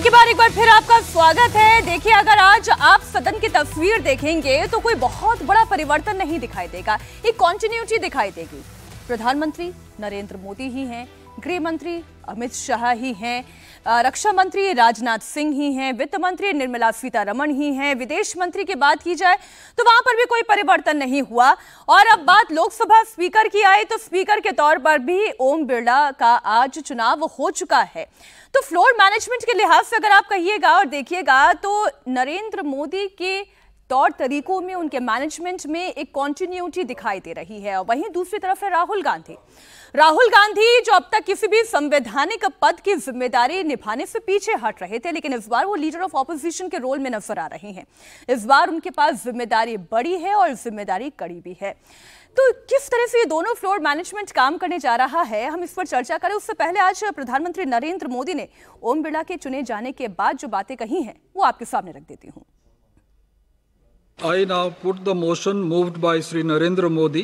के बाद एक बार फिर आपका स्वागत है। देखिए, अगर आज आप सदन की तस्वीर देखेंगे तो कोई बहुत बड़ा परिवर्तन नहीं दिखाई देगा, एक कॉन्टिन्यूटी दिखाई देगी। प्रधानमंत्री नरेंद्र मोदी ही हैं, गृह मंत्री अमित शाह ही हैं, रक्षा मंत्री राजनाथ सिंह ही हैं, वित्त मंत्री निर्मला सीतारमण ही हैं, विदेश मंत्री की बात की जाए तो वहां पर भी कोई परिवर्तन नहीं हुआ। और अब बात लोकसभा स्पीकर की आए तो स्पीकर के तौर पर भी ओम बिरला का आज चुनाव हो चुका है। तो फ्लोर मैनेजमेंट के लिहाज से अगर आप कहिएगा और देखिएगा तो नरेंद्र मोदी के तौर तरीकों में, उनके मैनेजमेंट में एक कॉन्टिन्यूटी दिखाई दे रही है। और वहीं दूसरी तरफ है राहुल गांधी जो अब तक किसी भी संवैधानिक पद की जिम्मेदारी निभाने से पीछे हट रहे थे, लेकिन इस बार वो लीडर ऑफ ऑपोजिशन के रोल में नजर आ रहे हैं। इस बार उनके पास जिम्मेदारी बड़ी है और जिम्मेदारी कड़ी भी है। तो किस तरह से ये दोनों फ्लोर मैनेजमेंट काम करने जा रहा है, हम इस पर चर्चा करें। उससे पहले आज प्रधानमंत्री नरेंद्र मोदी ने ओम बिरला के चुने जाने के बाद जो बातें कही हैं वो आपके सामने रख देती हूँ। I now put the motion moved by Sri Narendra Modi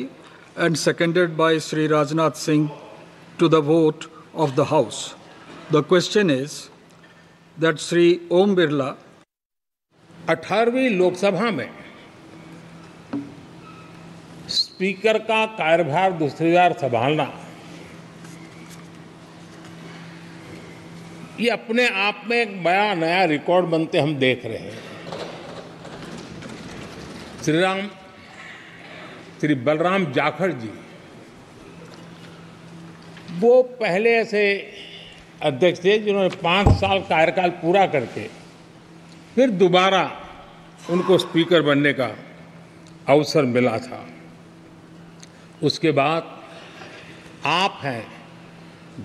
and seconded by Sri Rajnath Singh to the vote of the House. The question is that Sri Om Birla 18वीं Lok Sabha में स्पीकर का कार्यभार दूसरी बार संभालना ये अपने आप में एक बड़ा नया रिकॉर्ड बनते हम देख रहे हैं। श्री बलराम जाखड़ जी वो पहले ऐसे अध्यक्ष थे जिन्होंने 5 साल कार्यकाल पूरा करके फिर दोबारा उनको स्पीकर बनने का अवसर मिला था। उसके बाद आप हैं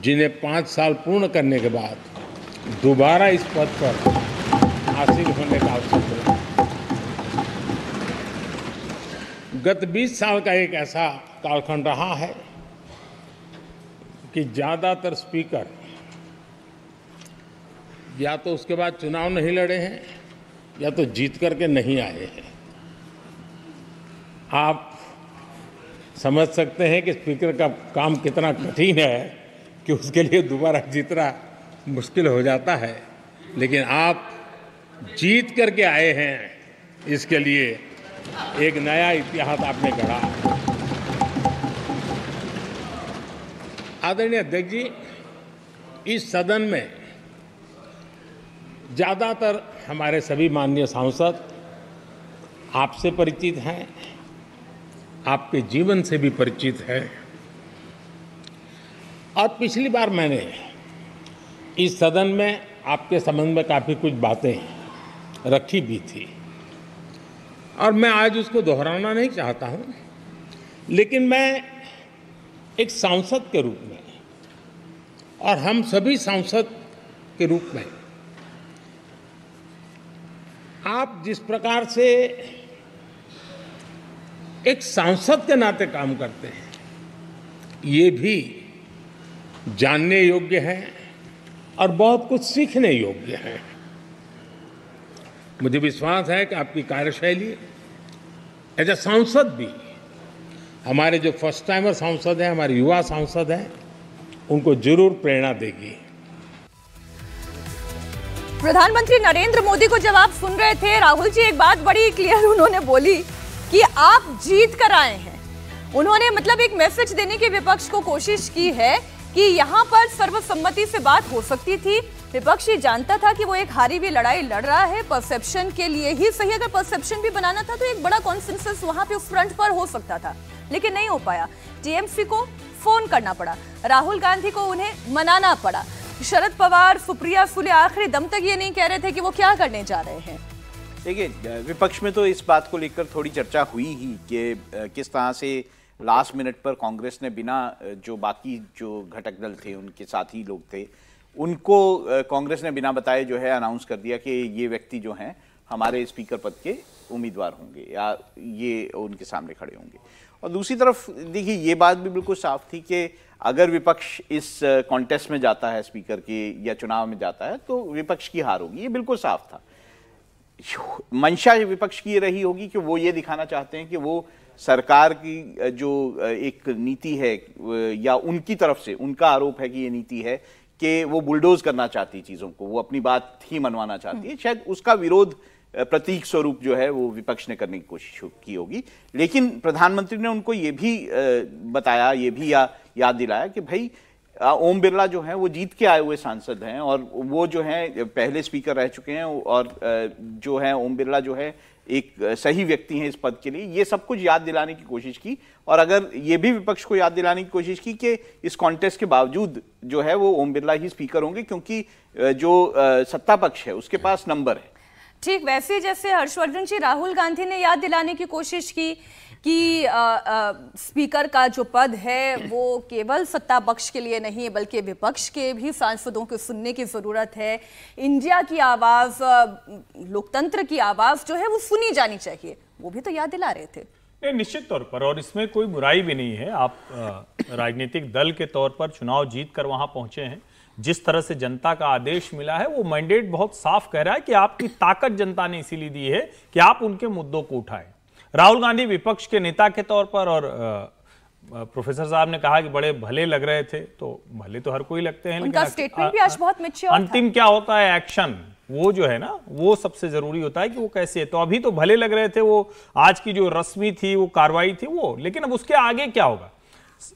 जिन्हें 5 साल पूर्ण करने के बाद दोबारा इस पद पर आसीन होने का अवसर मिला। गत 20 साल का एक ऐसा कालखंड रहा है कि ज़्यादातर स्पीकर या तो उसके बाद चुनाव नहीं लड़े हैं या तो जीत करके नहीं आए हैं। आप समझ सकते हैं कि स्पीकर का काम कितना कठिन है कि उसके लिए दोबारा जीतना मुश्किल हो जाता है, लेकिन आप जीत करके आए हैं, इसके लिए एक नया इतिहास आपने गढ़ा। आदरणीय अध्यक्ष जी, इस सदन में ज़्यादातर हमारे सभी माननीय सांसद आपसे परिचित हैं, आपके जीवन से भी परिचित हैं। और पिछली बार मैंने इस सदन में आपके संबंध में काफ़ी कुछ बातें रखी भी थी और मैं आज उसको दोहराना नहीं चाहता हूं, लेकिन मैं एक सांसद के रूप में और हम सभी सांसद के रूप में आप जिस प्रकार से एक सांसद के नाते काम करते हैं ये भी जानने योग्य है और बहुत कुछ सीखने योग्य है। मुझे विश्वास है कि आपकी कार्यशैली एज ए सांसद भी हमारे जो फर्स्ट टाइमर सांसद हैं, हमारे युवा सांसद हैं, उनको जरूर प्रेरणा देगी। प्रधानमंत्री नरेंद्र मोदी को जब आप सुन रहे थे, राहुल जी एक बात बड़ी क्लियर उन्होंने बोली कि आप जीत कर आए हैं। उन्होंने मतलब एक मैसेज देने की विपक्ष को कोशिश की है कि यहाँ पर सर्वसम्मति से बात हो सकती थी। विपक्ष ये जानता था कि वो एक हारी हुई लड़ाई लड़ रहा है, परसेप्शन के लिए ही सही। अगर परसेप्शन भी बनाना था तो एक बड़ा कॉन्सेंसस वहां पे उस फ्रंट पर हो सकता था, लेकिन नहीं हो पाया। टीएमसी को फोन करना पड़ा, राहुल गांधी को उन्हें मनाना पड़ा। शरद पवार, सुप्रिया सुले आखिरी दम तक ये नहीं कह रहे थे कि वो क्या करने जा रहे हैं। देखिए, विपक्ष में तो इस बात को लेकर थोड़ी चर्चा हुई ही कि किस तरह से लास्ट मिनट पर कांग्रेस ने बिना जो बाकी जो घटक दल थे, उनके साथी लोग थे, उनको कांग्रेस ने बिना बताए जो है अनाउंस कर दिया कि ये व्यक्ति जो हैं हमारे स्पीकर पद के उम्मीदवार होंगे या ये उनके सामने खड़े होंगे। और दूसरी तरफ देखिए, ये बात भी बिल्कुल साफ थी कि अगर विपक्ष इस कॉन्टेस्ट में जाता है, स्पीकर के या चुनाव में जाता है, तो विपक्ष की हार होगी। ये बिल्कुल साफ था। मंशा विपक्ष की रही होगी कि वो ये दिखाना चाहते हैं कि वो सरकार की जो एक नीति है या उनकी तरफ से उनका आरोप है कि ये नीति है कि वो बुलडोज करना चाहती चीजों को, वो अपनी बात ही मनवाना चाहती है, शायद उसका विरोध प्रतीक स्वरूप जो है वो विपक्ष ने करने की कोशिश की होगी। लेकिन प्रधानमंत्री ने उनको ये भी बताया, ये भी याद दिलाया कि भाई ओम बिरला जो हैं वो जीत के आए हुए सांसद हैं और वो जो हैं पहले स्पीकर रह चुके हैं और जो है ओम बिरला जो है एक सही व्यक्ति हैं इस पद के लिए। ये सब कुछ याद दिलाने की कोशिश की और अगर ये भी विपक्ष को याद दिलाने की कोशिश की कि इस कॉन्टेस्ट के बावजूद जो है वो ओम बिरला ही स्पीकर होंगे क्योंकि जो सत्ता पक्ष है उसके पास नंबर है। ठीक वैसे जैसे हर्षवर्धन जी राहुल गांधी ने याद दिलाने की कोशिश की कि स्पीकर का जो पद है वो केवल सत्ता पक्ष के लिए नहीं बल्कि विपक्ष के भी सांसदों को सुनने की जरूरत है। इंडिया की आवाज, लोकतंत्र की आवाज जो है वो सुनी जानी चाहिए, वो भी तो याद दिला रहे थे। नहीं, निश्चित तौर पर, और इसमें कोई बुराई भी नहीं है। आप राजनीतिक दल के तौर पर चुनाव जीत कर वहां पहुंचे हैं, जिस तरह से जनता का आदेश मिला है वो मैंडेट बहुत साफ कह रहा है कि आपकी ताकत जनता ने इसीलिए दी है कि आप उनके मुद्दों को उठाएं। राहुल गांधी विपक्ष के नेता के तौर पर, और प्रोफेसर साहब ने कहा कि बड़े भले लग रहे थे, तो भले तो हर कोई लगते हैं, उनका स्टेटमेंट भी आज बहुत मैच्योर था। अंतिम क्या होता है, एक्शन, वो जो है ना वो सबसे जरूरी होता है कि वो कैसे है। तो अभी तो भले लग रहे थे, वो आज की जो रस्मी थी वो कार्रवाई थी वो, लेकिन अब उसके आगे क्या होगा।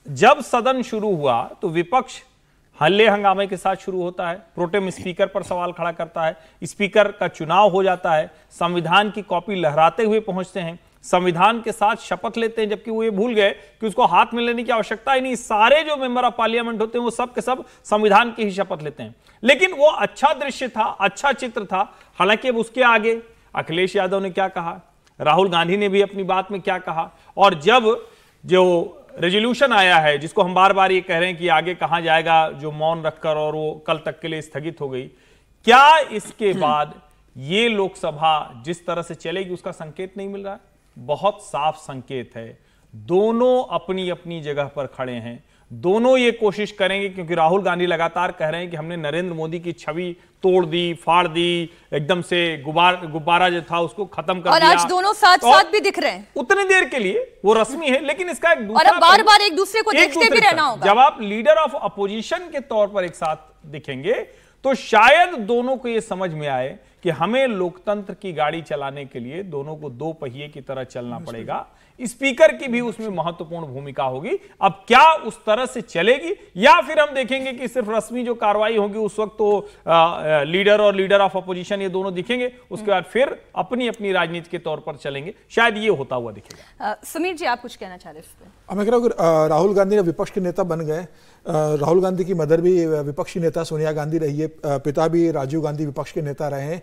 जब सदन शुरू हुआ तो विपक्ष हल्ले हंगामे के साथ शुरू होता है, प्रोटेम स्पीकर पर सवाल खड़ा करता है, स्पीकर का चुनाव हो जाता है, संविधान की कॉपी लहराते हुए पहुंचते हैं, संविधान के साथ शपथ लेते हैं, जबकि वो ये भूल गए कि उसको हाथ में लेने की आवश्यकता ही नहीं, सारे जो मेंबर ऑफ पार्लियामेंट होते हैं वो सब के सब संविधान की ही शपथ लेते हैं। लेकिन वो अच्छा दृश्य था, अच्छा चित्र था। हालांकि अब उसके आगे अखिलेश यादव ने क्या कहा, राहुल गांधी ने भी अपनी बात में क्या कहा, और जब जो रेजोल्यूशन आया है जिसको हम बार बार ये कह रहे हैं कि आगे कहां जाएगा, जो मौन रखकर और वो कल तक के लिए स्थगित हो गई, क्या इसके बाद ये लोकसभा जिस तरह से चलेगी उसका संकेत नहीं मिल रहा है? बहुत साफ संकेत है। दोनों अपनी अपनी जगह पर खड़े हैं, दोनों ये कोशिश करेंगे, क्योंकि राहुल गांधी लगातार कह रहे हैं कि हमने नरेंद्र मोदी की छवि तोड़ दी, फाड़ दी, एकदम से गुब्बारा जो था उसको खत्म कर दिया। और आज दोनों साथ साथ भी दिख रहे हैं। उतनी देर के लिए वो रस्मी है, लेकिन इसका एक दूसरा, और अब बार बार एक दूसरे को देखते भी रहना होगा। जब आप लीडर ऑफ अपोजिशन के तौर पर एक साथ दिखेंगे तो शायद दोनों को यह समझ में आए कि हमें लोकतंत्र की गाड़ी चलाने के लिए दोनों को दो पहिए की तरह चलना पड़ेगा। स्पीकर की भी उसमें महत्वपूर्ण भूमिका होगी। अब क्या उस तरह से चलेगी, या फिर हम देखेंगे कि सिर्फ रस्मी जो कार्रवाई होगी उस वक्त तो लीडर और लीडर ऑफ अपोजिशन ये दोनों दिखेंगे, उसके बाद फिर अपनी अपनी राजनीति के तौर पर चलेंगे। शायद ये होता हुआ दिखेगा। समीर जी, आप कुछ कहना चाह रहे हैं? मैं कह रहा हूँ राहुल गांधी ने विपक्ष के नेता बन गए। राहुल गांधी की मदर भी विपक्षी नेता सोनिया गांधी रही है, पिता भी राजीव गांधी विपक्ष के नेता रहे हैं।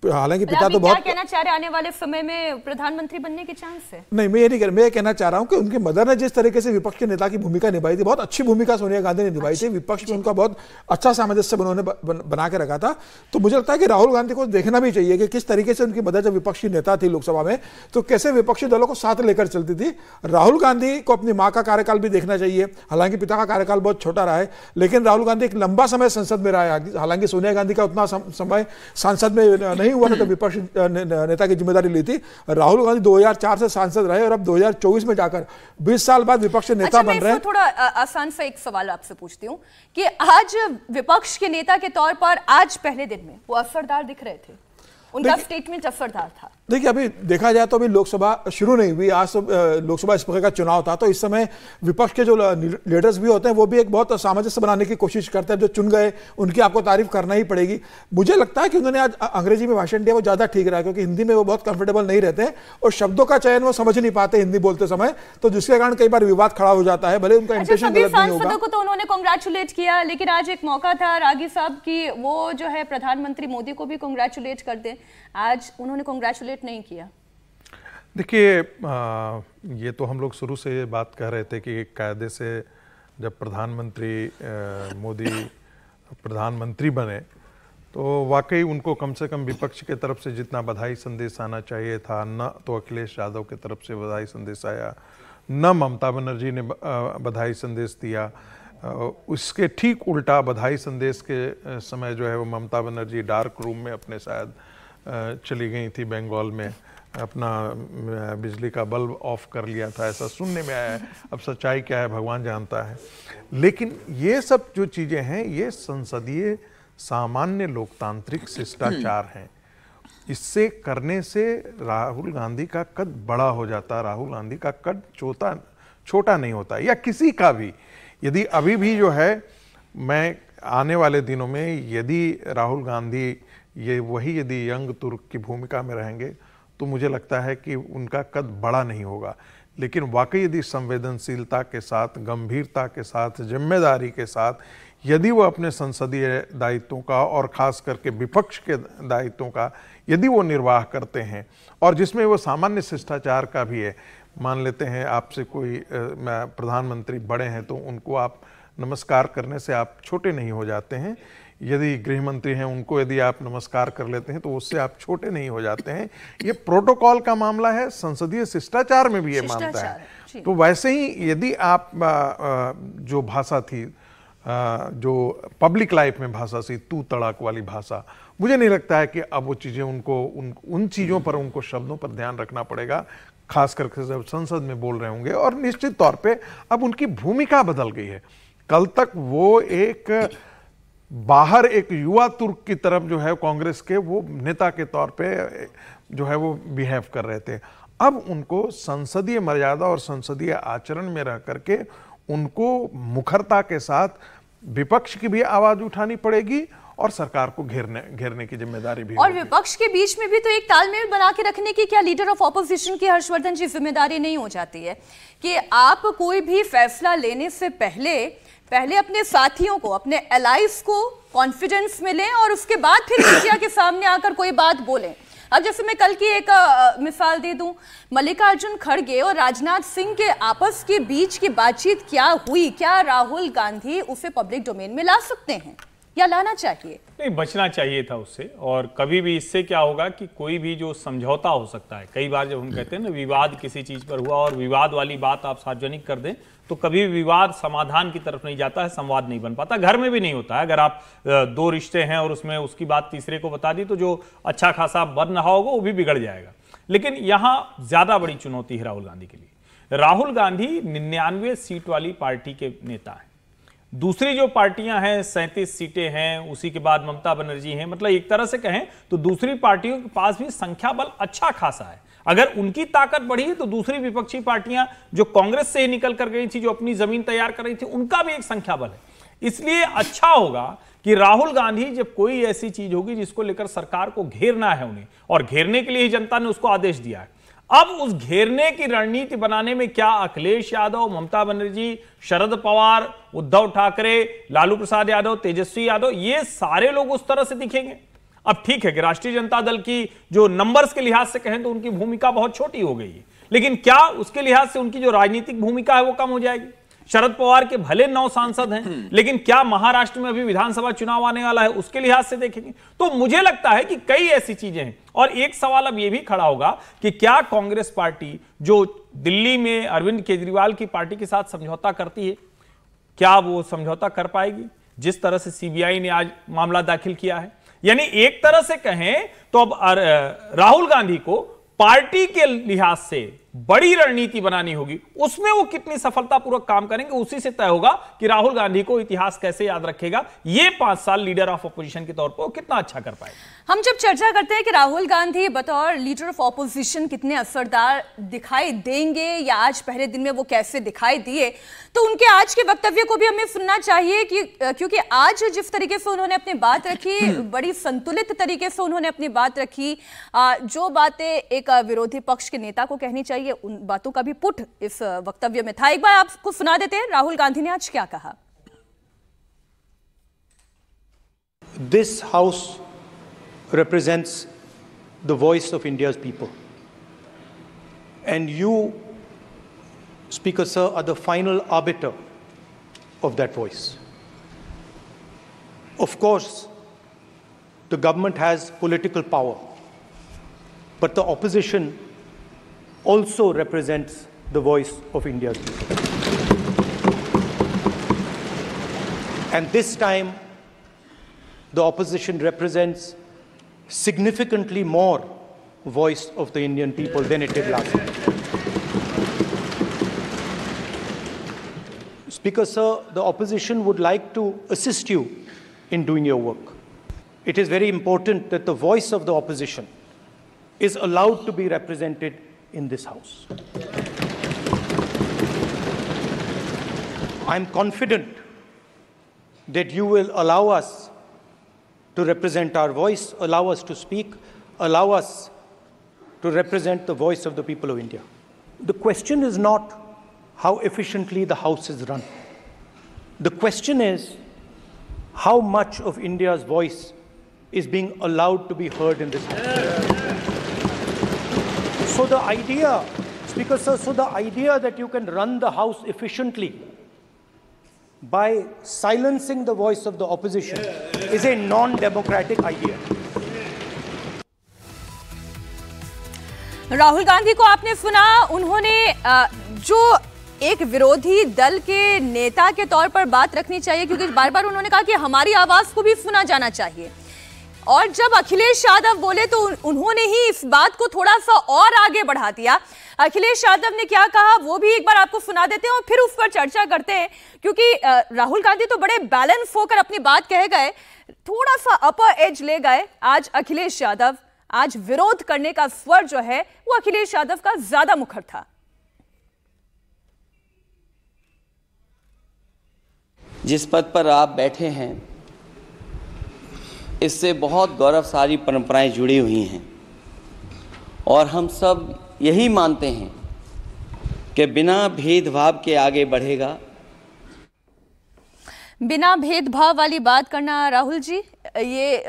हालांकि पिता तो बहुत, क्या कहना चाह रहे, आने वाले समय में प्रधानमंत्री बनने के चांस है? नहीं, मैं ये नहीं, मैं कहना चाह रहा हूं कि उनके मदर ने जिस तरीके से विपक्ष के नेता की भूमिका निभाई थी, बहुत अच्छी भूमिका सोनिया गांधी ने निभाई थी। विपक्ष में उनका बहुत अच्छा सामंजस्य उन्होंने बना के रखा था। तो मुझे लगता है कि राहुल गांधी को देखना भी चाहिए कि किस तरीके से उनकी मदर जब विपक्षी नेता थी लोकसभा में तो कैसे विपक्षी दलों को साथ लेकर चलती थी। राहुल गांधी को अपनी माँ का कार्यकाल भी देखना चाहिए। हालांकि पिता का कार्यकाल बहुत छोटा रहा है, लेकिन राहुल गांधी एक लंबा समय संसद में रहा है। हालांकि सोनिया गांधी का उतना समय संसद में नहीं हुआ था तो विपक्ष नेता की जिम्मेदारी ली थी। राहुल गांधी 2004 से सांसद रहे और अब 2024 में जाकर 20 साल बाद विपक्ष नेता बन रहे हैं। थोड़ा आसान सा एक सवाल आपसे पूछती हूँ कि आज विपक्ष के नेता के तौर पर आज पहले दिन में वो असरदार दिख रहे थे, उनका स्टेटमेंट असरदार था। देखिए, अभी देखा जाए तो अभी लोकसभा शुरू नहीं हुई, आज तो लोकसभा स्पीकर का चुनाव था, तो इस समय विपक्ष के जो लीडर्स भी होते हैं वो भी एक बहुत सामंजस्य बनाने की कोशिश करते हैं। जो चुन गए उनकी आपको तारीफ करना ही पड़ेगी। मुझे लगता है कि उन्होंने आज अंग्रेजी में भाषण दिया वो ज्यादा ठीक रहा, क्योंकि हिंदी में वो बहुत कंफर्टेबल नहीं रहते हैं और शब्दों का चयन वो समझ नहीं पाते हिंदी बोलते समय, तो जिसके कारण कई बार विवाद खड़ा हो जाता है। भले उनका इंटेंशन गलत नहीं होगा। को तो उन्होंने कांग्रेचुलेट किया, लेकिन आज एक मौका था रागी साहब की वो जो है प्रधानमंत्री मोदी को भी कांग्रेचुलेट कर दें, आज उन्होंने कांग्रेचुलेट नहीं किया। देखिए, ये तो हम लोग शुरू से ये बात कह रहे थे कि कायदे से जब प्रधानमंत्री मोदी प्रधानमंत्री बने तो वाकई उनको कम से कम विपक्ष के तरफ से जितना बधाई संदेश आना चाहिए था, न तो अखिलेश यादव के तरफ से बधाई संदेश आया, न ममता बनर्जी ने बधाई संदेश दिया। उसके ठीक उल्टा बधाई संदेश के समय जो है वो ममता बनर्जी डार्क रूम में अपने शायद चली गई थी बंगाल में, अपना बिजली का बल्ब ऑफ कर लिया था, ऐसा सुनने में आया है। अब सच्चाई क्या है भगवान जानता है। लेकिन ये सब जो चीज़ें हैं ये संसदीय सामान्य लोकतांत्रिक शिष्टाचार हैं। इससे करने से राहुल गांधी का कद बड़ा हो जाता, राहुल गांधी का कद छोटा नहीं होता, या किसी का भी। यदि अभी भी जो है, मैं आने वाले दिनों में यदि राहुल गांधी यदि यंग तुर्क की भूमिका में रहेंगे तो मुझे लगता है कि उनका कद बड़ा नहीं होगा। लेकिन वाकई यदि संवेदनशीलता के साथ, गंभीरता के साथ, जिम्मेदारी के साथ यदि वो अपने संसदीय दायित्वों का और खास करके विपक्ष के दायित्वों का यदि वो निर्वाह करते हैं, और जिसमें वो सामान्य शिष्टाचार का भी है, मान लेते हैं आपसे कोई प्रधानमंत्री बड़े हैं तो उनको आप नमस्कार करने से आप छोटे नहीं हो जाते हैं। यदि गृह मंत्री हैं उनको यदि आप नमस्कार कर लेते हैं तो उससे आप छोटे नहीं हो जाते हैं। ये प्रोटोकॉल का मामला है, संसदीय शिष्टाचार में भी ये मानता है। तो वैसे ही यदि आप जो भाषा थी, जो पब्लिक लाइफ में भाषा सी तू तड़ाक वाली भाषा, मुझे नहीं लगता है कि अब वो चीज़ें उन चीज़ों पर, उनको शब्दों पर ध्यान रखना पड़ेगा, खास करके जब संसद में बोल रहे होंगे। और निश्चित तौर पे अब उनकी भूमिका बदल गई है। कल तक वो बाहर एक युवा तुर्क की तरफ जो है कांग्रेस के वो नेता के तौर पे जो है वो बिहेव कर रहे थे। अब उनको संसदीय मर्यादा और संसदीय आचरण में रह करके उनको मुखरता के साथ विपक्ष की भी आवाज उठानी पड़ेगी और सरकार को घेरने की जिम्मेदारी भी। और विपक्ष के बीच में भी तो एक तालमेल बना के रखने की क्या लीडर ऑफ ऑपोजिशन की हर्षवर्धन जी जिम्मेदारी नहीं हो जाती है कि आप कोई भी फैसला लेने से पहले अपने साथियों को, अपने एलाइज को कॉन्फिडेंस में लें और उसके बाद फिर मीडिया के सामने आकर कोई बात बोलें। अब जैसे मैं कल की एक मिसाल दे दूं, मल्लिकार्जुन खड़गे और राजनाथ सिंह के आपस के बीच की बातचीत क्या हुई, क्या राहुल गांधी उसे पब्लिक डोमेन में ला सकते हैं या लाना चाहिए? नहीं, बचना चाहिए था उससे। और कभी भी इससे क्या होगा कि कोई भी जो समझौता हो सकता है, कई बार जब हम कहते हैं ना विवाद किसी चीज पर हुआ और विवाद वाली बात आप सार्वजनिक कर दें तो कभी विवाद समाधान की तरफ नहीं जाता है, संवाद नहीं बन पाता। घर में भी नहीं होता है। अगर आप दो रिश्ते हैं और उसमें उसकी बात तीसरे को बता दी तो जो अच्छा खासा बन रहा होगा वो भी बिगड़ जाएगा। लेकिन यहां ज्यादा बड़ी चुनौती है राहुल गांधी के लिए। राहुल गांधी 99 सीट वाली पार्टी के नेता हैं। दूसरी जो पार्टियां हैं 37 सीटें हैं, उसी के बाद ममता बनर्जी हैं। मतलब एक तरह से कहें तो दूसरी पार्टियों के पास भी संख्या बल अच्छा खासा है। अगर उनकी ताकत बढ़ी तो दूसरी विपक्षी पार्टियां जो कांग्रेस से ही निकल कर गई थी, जो अपनी जमीन तैयार कर रही थी, उनका भी एक संख्या बल है। इसलिए अच्छा होगा कि राहुल गांधी जब कोई ऐसी चीज होगी जिसको लेकर सरकार को घेरना है उन्हें, और घेरने के लिए ही जनता ने उसको आदेश दिया है, अब उस घेरने की रणनीति बनाने में क्या अखिलेश यादव, ममता बनर्जी, शरद पवार, उद्धव ठाकरे, लालू प्रसाद यादव, तेजस्वी यादव, ये सारे लोग उस तरह से दिखेंगे। अब ठीक है कि राष्ट्रीय जनता दल की जो नंबर्स के लिहाज से कहें तो उनकी भूमिका बहुत छोटी हो गई है, लेकिन क्या उसके लिहाज से उनकी जो राजनीतिक भूमिका है वो कम हो जाएगी? शरद पवार के भले 9 सांसद हैं, लेकिन क्या महाराष्ट्र में अभी विधानसभा चुनाव आने वाला है उसके लिहाज से देखेंगे तो मुझे लगता है कि कई ऐसी चीजें हैं। और एक सवाल अब यह भी खड़ा होगा कि क्या कांग्रेस पार्टी जो दिल्ली में अरविंद केजरीवाल की पार्टी के साथ समझौता करती है, क्या वो समझौता कर पाएगी? जिस तरह से सीबीआई ने आज मामला दाखिल किया है, यानी एक तरह से कहें तो अब राहुल गांधी को पार्टी के लिहाज से बड़ी रणनीति बनानी होगी। उसमें वो कितनी सफलतापूर्वक काम करेंगे उसी से तय होगा कि राहुल गांधी को इतिहास कैसे याद रखेगा, ये 5 साल लीडर ऑफ ऑपोजिशन के तौर पर वो कितना अच्छा कर पाएगा। हम जब चर्चा करते हैं कि राहुल गांधी बतौर लीडर ऑफ ऑपोजिशन कितने असरदार दिखाई देंगे या आज पहले दिन में वो कैसे दिखाई दिए, तो उनके आज के वक्तव्य को भी हमें सुनना चाहिए कि क्योंकि आज जिस तरीके से उन्होंने अपनी बात रखी, बड़ी संतुलित तरीके से उन्होंने अपनी बात रखी। जो बातें एक विरोधी पक्ष के नेता को कहनी चाहिए उन बातों का भी पुट इस वक्तव्य में था। एक बार आपको सुना देते हैं राहुल गांधी ने आज क्या कहा। This house represents the voice of India's people. And you, Speaker Sir, are the final arbiter of that voice. Of course, the government has political power, but the opposition also represents the voice of India's people. And this time, the opposition represents significantly more voice of the Indian people than it did last night. Speaker, sir, the opposition would like to assist you in doing your work. It is very important that the voice of the opposition is allowed to be represented in this House. I am confident that you will allow us to represent our voice, allow us to speak, allow us to represent the voice of the people of India. The question is not how efficiently the House is run. The question is how much of India's voice is being allowed to be heard in this House. So the idea, Speaker Sir, so the idea that you can run the House efficiently by silencing the voice of the opposition is a non-democratic idea. Rahul Gandhi को आपने सुना, उन्होंने जो एक विरोधी दल के नेता के तौर पर बात रखनी चाहिए, क्योंकि बार बार उन्होंने कहा कि हमारी आवाज को भी सुना जाना चाहिए। और जब अखिलेश यादव बोले तो उन्होंने ही इस बात को थोड़ा सा और आगे बढ़ा दिया। अखिलेश यादव ने क्या कहा वो भी एक बार आपको सुना देते हैं और फिर उस पर चर्चा करते हैं, क्योंकि राहुल गांधी तो बड़े बैलेंस होकर अपनी बात कह गए, थोड़ा सा अपर एज ले गए आज अखिलेश यादव। आज विरोध करने का स्वर जो है वो अखिलेश यादव का ज्यादा मुखर था। जिस पद पर आप बैठे हैं इससे बहुत गौरवशाली परंपराएं जुड़ी हुई हैं और हम सब यही मानते हैं कि बिना भेदभाव के आगे बढ़ेगा। बिना भेदभाव वाली बात करना राहुल जी, ये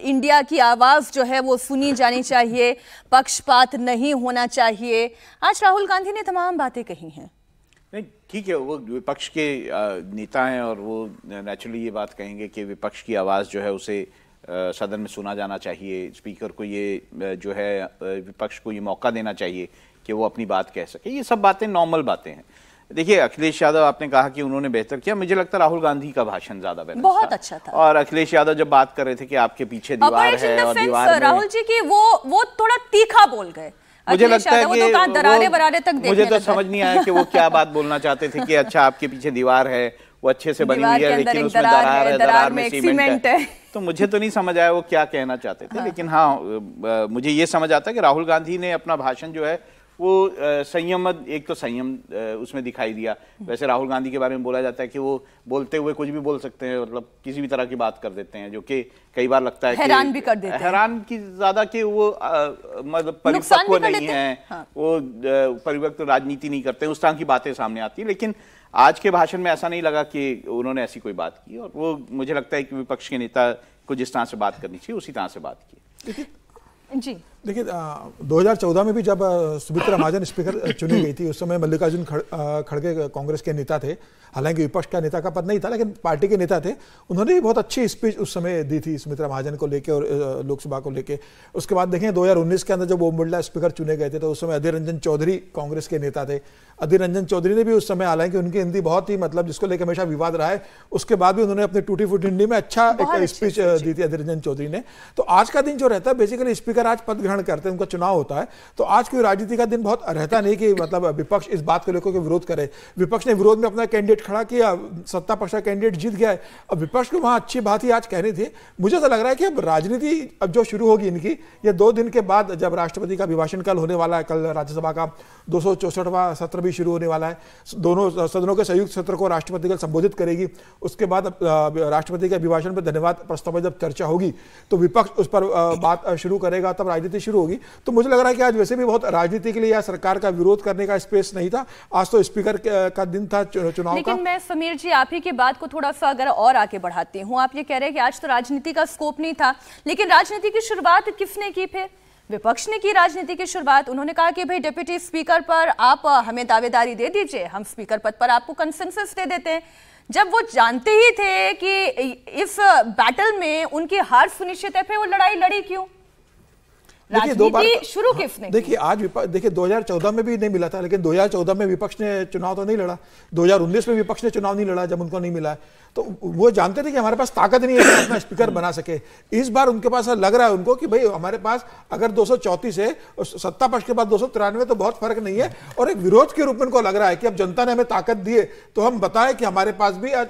इंडिया की आवाज जो है वो सुनी जानी चाहिए, पक्षपात नहीं होना चाहिए। आज राहुल गांधी ने तमाम बातें कही हैं। नहीं, ठीक है, वो विपक्ष के नेता हैं और वो नेचुरली ये बात कहेंगे कि विपक्ष की आवाज़ जो है उसे सदन में सुना जाना चाहिए। स्पीकर को ये जो है विपक्ष को ये मौका देना चाहिए कि वो अपनी बात कह सके। ये सब बातें नॉर्मल बातें हैं। देखिए, अखिलेश यादव आपने कहा कि उन्होंने बेहतर किया, मुझे लगता है राहुल गांधी का भाषण ज्यादा बेहतर बहुत अच्छा था। और अखिलेश यादव जब बात कर रहे थे कि आपके पीछे दीवार है और दीवार में राहुल जी की वो थोड़ा तीखा बोल गए। मुझे लगता है कि दरारे तक मुझे तो समझ नहीं आया कि वो क्या बात बोलना चाहते थे कि अच्छा आपके पीछे दीवार है, वो अच्छे से बनी हुई है लेकिन उसमें दरार है, दरार में सीमेंट है। तो मुझे तो नहीं समझ आया वो क्या कहना चाहते थे। लेकिन हाँ, मुझे ये समझ आता है कि राहुल गांधी ने अपना भाषण जो है वो संयम, एक तो संयम उसमें दिखाई दिया। वैसे राहुल गांधी के बारे में बोला जाता है कि वो बोलते हुए कुछ भी बोल सकते हैं, मतलब किसी भी तरह की बात कर देते हैं, जो कि कई बार लगता है हैरान भी कर देते हैं। हैरान की ज्यादा कि वो मतलब परिपक्व नहीं है। हाँ। वो परिपक्व राजनीति नहीं करते, उस तरह की बातें सामने आती हैं। लेकिन आज के भाषण में ऐसा नहीं लगा कि उन्होंने ऐसी कोई बात की, और वो मुझे लगता है कि विपक्ष के नेता को जिस तरह से बात करनी चाहिए उसी तरह से बात की। जी देखिए, 2014 में भी जब सुमित्रा महाजन स्पीकर चुनी गई थी, उस समय मल्लिकार्जुन खड़गे कांग्रेस के नेता थे। हालांकि विपक्ष का नेता का पद नहीं था, लेकिन पार्टी के नेता थे। उन्होंने भी बहुत अच्छी स्पीच उस समय दी थी सुमित्रा महाजन को लेकर और लोकसभा को लेकर। उसके बाद देखें 2019 के अंदर जब ओम बिरला स्पीकर चुने गए थे तो उस समय अधीर रंजन चौधरी कांग्रेस के नेता थे। अधीर रंजन चौधरी ने भी उस समय, हालांकि उनकी हिंदी बहुत ही मतलब जिसको लेकर हमेशा विवाद रहा है, उसके बाद भी उन्होंने अपनी टूटी फूटी हिंदी में अच्छा एक स्पीच दी थी अधीर रंजन चौधरी ने। तो आज का दिन जो रहता है, बेसिकली स्पीकर आज पद ग्रहण करते हैं, उनका चुनाव होता है, तो आज कोई राजनीति का दिन बहुत रहता नहीं कि मतलब विपक्ष इस बात को लेकर के विरोध करे। विपक्ष ने विरोध में अपना कैंडिडेट खड़ा किया, सत्ता पक्ष का कैंडिडेट जीत गया है। अब विपक्ष को वहां अच्छी बात ही आज कहनी थी। मुझे तो लग रहा है कि अब राजनीति अब जो शुरू होगी इनकी, ये 2 दिन के बाद जब राष्ट्रपति का अभिभाषण कल होने वाला है, कल राज्यसभा का 264वां सत्र भी शुरू होने वाला है। दोनों सदनों के संयुक्त सत्र को राष्ट्रपति कल संबोधित करेगी। उसके बाद राष्ट्रपति के अभिभाषण पर धन्यवाद प्रस्ताव पर जब चर्चा होगी तो विपक्ष उस पर बात शुरू करेगा, तब राजनीति शुरू होगी। तो मुझे लग रहा है कि आज वैसे भी बहुत राजनीति के लिए या सरकार का विरोध करने का स्पेस नहीं था। आज तो स्पीकर का दिन था चुनाव का। लेकिन मैं समीर जी आप ही की बात को थोड़ा सा अगर और आगे बढ़ाती हूँ, आप ये कह रहे हैं कि आज तो राजनीति का स्कोप नहीं था, लेकिन राजनीति की शुरुआत किसने की? फिर विपक्ष ने की राजनीति की शुरुआत। उन्होंने कहा कि भाई डिप्टी स्पीकर पर आप हमें दावेदारी दे दीजिए, हम स्पीकर पद पर आपको कंसेंसस दे देते हैं। जब वो जानते ही थे कि इस बैटल में उनकी हार सुनिश्चित है, फिर वो लड़ाई लड़ी क्यों? राजनीति शुरू किसने? देखिए आज देखिए 2014 में भी नहीं मिला था, लेकिन 2014 में विपक्ष ने चुनाव तो नहीं लड़ा, 2019 में विपक्ष ने चुनाव नहीं लड़ा जब उनको नहीं मिला, तो वो जानते थे कि हमारे पास ताकत नहीं है कि अपना स्पीकर बना सके। इस बार उनके पास लग रहा है उनको कि भाई हमारे पास अगर 234 है और सत्ता पक्ष के बाद 293 तो बहुत फर्क नहीं है, और एक विरोध के रूप में उनको लग रहा है कि अब जनता ने हमें ताकत दी है तो हम बताएं कि हमारे पास भी आज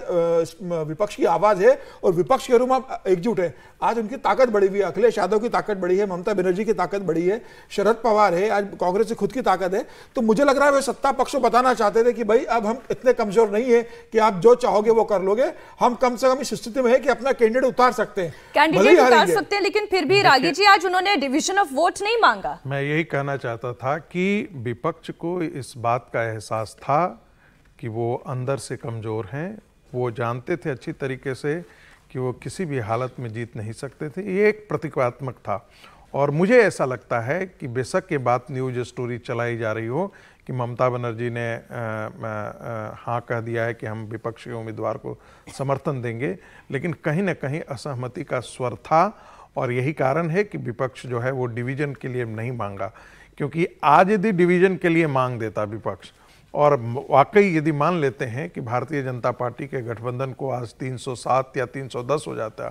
विपक्ष की आवाज है और विपक्ष के रूप में एकजुट है। आज उनकी ताकत बढ़ी हुई है, अखिलेश यादव की ताकत बढ़ी है, ममता बनर्जी की ताकत बढ़ी है, शरद पवार है, आज कांग्रेस की खुद की ताकत है। तो मुझे लग रहा है वे सत्ता पक्ष को बताना चाहते थे कि भाई अब हम इतने कमजोर नहीं है कि आप जो चाहोगे वो कर लोगे, हम कम से कम इस स्थिति में है कि अपना कैंडिडेट उतार सकते हैं, कैंडिडेट उतार सकते हैं, लेकिन फिर भी रागी जी आज उन्होंने डिवीजन ऑफ वोट नहीं मांगा। मैं यही कहना चाहता था कि विपक्ष को इस बात का एहसास था कि वो अंदर से कमजोर हैं, वो जानते थे अच्छी तरीके से कि वो किसी भी हालत में जीत नहीं सकते थे। ये एक प्रतीकात्मक था, और मुझे ऐसा लगता है कि बेशक ये बात न्यूज स्टोरी चलाई जा रही हो कि ममता बनर्जी ने हाँ कह दिया है कि हम विपक्ष के उम्मीदवार को समर्थन देंगे, लेकिन कहीं ना कहीं असहमति का स्वर था, और यही कारण है कि विपक्ष जो है वो डिवीजन के लिए नहीं मांगा। क्योंकि आज यदि डिवीजन के लिए मांग देता विपक्ष, और वाकई यदि मान लेते हैं कि भारतीय जनता पार्टी के गठबंधन को आज 307 या 310 हो जाता,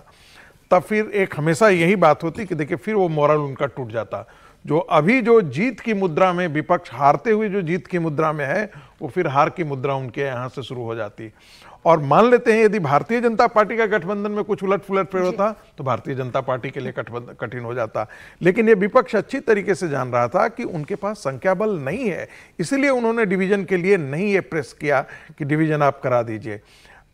तब फिर एक हमेशा यही बात होती कि देखिए फिर वो मोरल उनका टूट जाता। जो अभी जो जीत की मुद्रा में विपक्ष हारते हुए जो जीत की मुद्रा में है, वो फिर हार की मुद्रा उनके यहाँ से शुरू हो जाती। और मान लेते हैं यदि भारतीय जनता पार्टी का गठबंधन में कुछ उलट पुलट फिर होता तो भारतीय जनता पार्टी के लिए गठबंधन कठिन हो जाता। लेकिन ये विपक्ष अच्छी तरीके से जान रहा था कि उनके पास संख्या बल नहीं है, इसीलिए उन्होंने डिवीजन के लिए नहीं ये प्रेस किया कि डिवीजन आप करा दीजिए।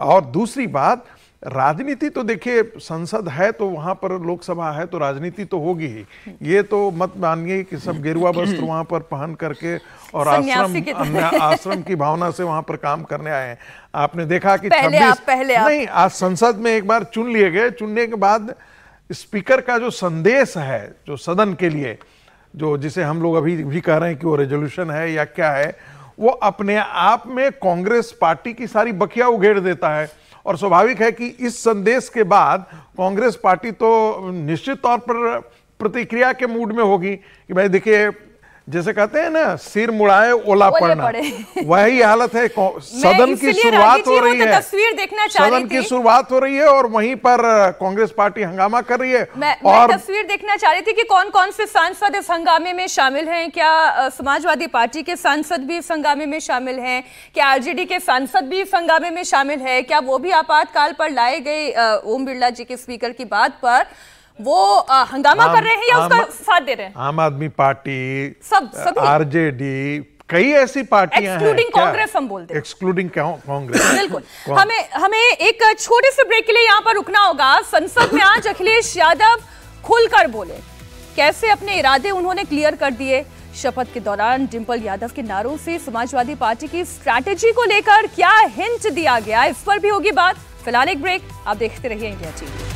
और दूसरी बात, राजनीति तो देखिए संसद है तो वहां पर लोकसभा है तो राजनीति तो होगी ही। ये तो मत मानिए कि सब गेरुआ वस्त्र वहां पर पहन करके और आश्रम की भावना से वहां पर काम करने आए हैं। आपने देखा कि नहीं, आज संसद में एक बार चुन लिए गए, चुनने के बाद स्पीकर का जो संदेश है जो सदन के लिए, जो जिसे हम लोग अभी भी कह रहे हैं कि वो रेजोल्यूशन है या क्या है, वो अपने आप में कांग्रेस पार्टी की सारी बखिया उघेड़ देता है। और स्वाभाविक है कि इस संदेश के बाद कांग्रेस पार्टी तो निश्चित तौर पर प्रतिक्रिया के मूड में होगी कि भाई देखिए, जैसे कहते हैं ना, सिर मुड़ाए ओला पड़ना, वही हालत है। सदन की शुरुआत हो रही है, तस्वीर देखना चाह रही थी, सदन की शुरुआत हो रही है और वहीं पर कांग्रेस पार्टी हंगामा कर रही है। मैं तस्वीर देखना चाह रही थी कि कौन कौन से सांसद इस हंगामे में शामिल हैं। क्या समाजवादी पार्टी के सांसद भी इस हंगामे में शामिल हैं? क्या आरजेडी के सांसद भी इस हंगामे में शामिल है? क्या वो भी आपातकाल पर लाए गए ओम बिरला जी के स्पीकर की बात पर वो हंगामा कर रहे हैं या उसका साथ दे रहे हैं? आम आदमी पार्टी, सब आरजेडी, कई ऐसी पार्टियां हैं, एक्सक्लूडिंग कांग्रेस हम बोलते हैं, एक्सक्लूडिंग कांग्रेस। बिल्कुल। हमें एक छोटे से ब्रेक के लिए यहाँ पर रुकना होगा। संसद में आज अखिलेश यादव खुलकर बोले, कैसे अपने इरादे उन्होंने क्लियर कर दिए। शपथ के दौरान डिंपल यादव के नारों से समाजवादी पार्टी की स्ट्रैटेजी को लेकर क्या हिंट दिया गया, इस पर भी होगी बात। फिलहाल एक ब्रेक, आप देखते रहिए इंडिया टीवी।